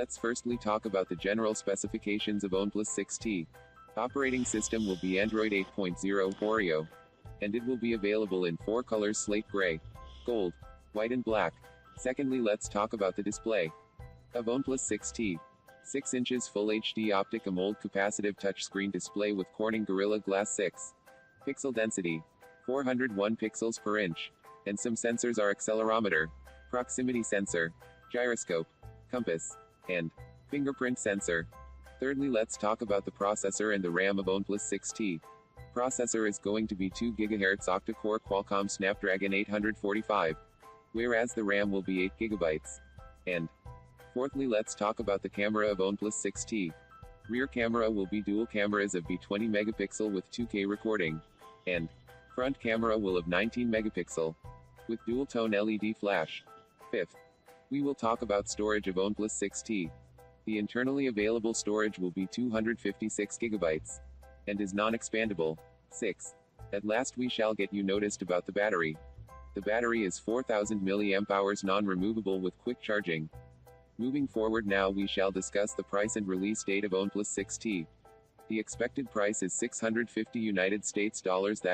Let's firstly talk about the general specifications of Oneplus 6T. Operating system will be Android 8.0 Oreo. And it will be available in 4 colors: slate gray, gold, white and black. Secondly, let's talk about the display of Oneplus 6T. 6 inches Full HD Optic AMOLED capacitive touchscreen display with Corning Gorilla Glass 6. Pixel density 401 pixels per inch. And some sensors are accelerometer, proximity sensor, gyroscope, compass, and fingerprint sensor. Thirdly, let's talk about the processor and the RAM of Oneplus 6T. Processor is going to be 2 GHz octa-core Qualcomm Snapdragon 845, whereas the RAM will be 8 GB. And fourthly, let's talk about the camera of Oneplus 6T. Rear camera will be dual cameras of B20 megapixel with 2K recording, and front camera will of 19 megapixel with dual tone LED flash. Fifth, we will talk about storage of Oneplus 6T. The internally available storage will be 256 GB and is non-expandable. 6. At last we shall get you noticed about the battery. The battery is 4000 mAh non-removable with quick charging. Moving forward now we shall discuss the price and release date of Oneplus 6T. The expected price is $650 US dollars, that